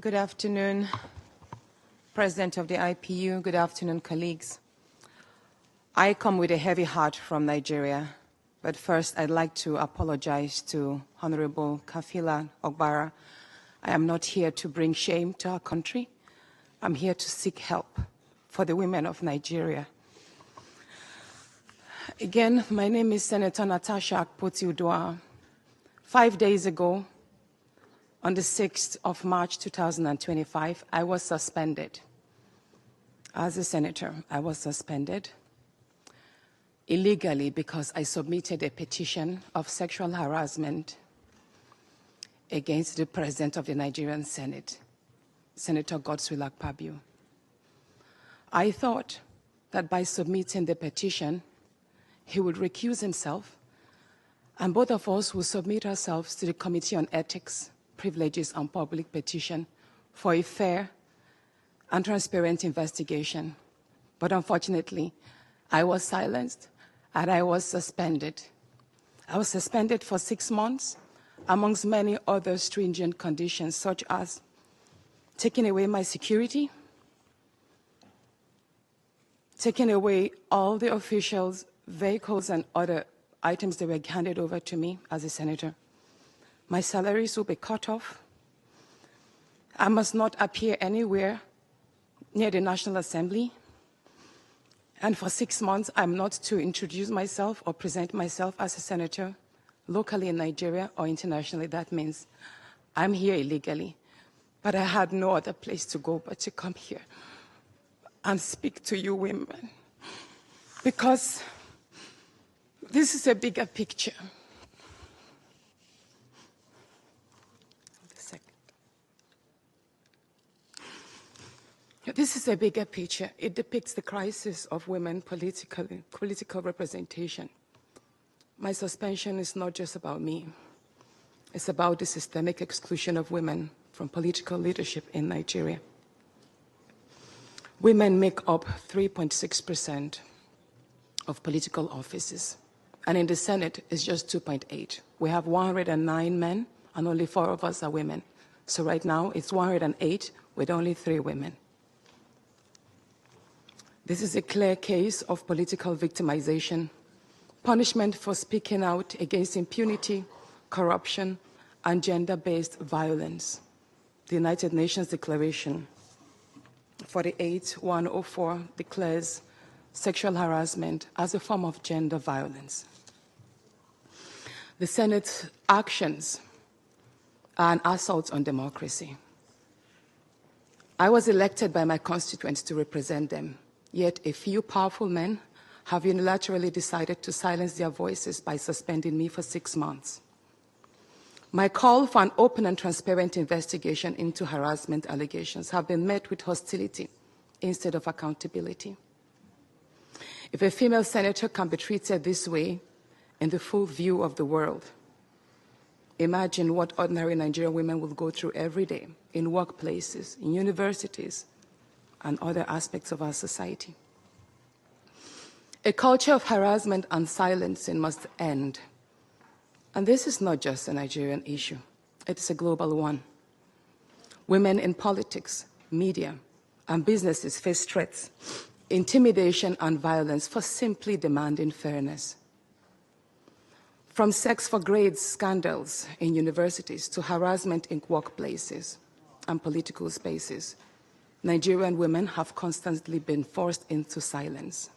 Good afternoon, President of the IPU. Good afternoon, colleagues. I come with a heavy heart from Nigeria, but first I'd like to apologize to Honorable Kafila Ogbara. I am not here to bring shame to our country. I'm here to seek help for the women of Nigeria. Again, my name is Senator Natasha Akpoti-Uduaghan. 5 days ago, on the 6th of March 2025, I was suspended. As a senator, I was suspended illegally because I submitted a petition of sexual harassment against the President of the Nigerian Senate, Senator Godswill Akpabio. I thought that by submitting the petition, he would recuse himself, and both of us will submit ourselves to the Committee on Ethics, Privileges and Public Petition for a fair and transparent investigation. But unfortunately, I was silenced and I was suspended. I was suspended for 6 months, amongst many other stringent conditions, such as taking away my security, taking away all the officials, vehicles, and other items that were handed over to me as a senator. My salaries will be cut off. I must not appear anywhere near the National Assembly. And for 6 months, I'm not to introduce myself or present myself as a senator locally in Nigeria or internationally. That means I'm here illegally. But I had no other place to go but to come here and speak to you women. Because this is a bigger picture. This is a bigger picture. It depicts the crisis of women political representation. My suspension is not just about me. It's about the systemic exclusion of women from political leadership in Nigeria. Women make up 3.6% of political offices, and in the Senate, it's just 2.8. We have 109 men, and only 4 of us are women. So right now, it's 108 with only 3 women. This is a clear case of political victimization, punishment for speaking out against impunity, corruption, and gender-based violence. The United Nations Declaration 48/104 declares sexual harassment as a form of gender violence. The Senate's actions are an assault on democracy. I was elected by my constituents to represent them. Yet a few powerful men have unilaterally decided to silence their voices by suspending me for 6 months. My call for an open and transparent investigation into harassment allegations have been met with hostility instead of accountability. If a female senator can be treated this way in the full view of the world, imagine what ordinary Nigerian women will go through every day in workplaces, in universities, and other aspects of our society. A culture of harassment and silencing must end. And this is not just a Nigerian issue. It is a global one. Women in politics, media, and businesses face threats, intimidation, and violence for simply demanding fairness. From sex for grades scandals in universities to harassment in workplaces and political spaces, Nigerian women have constantly been forced into silence.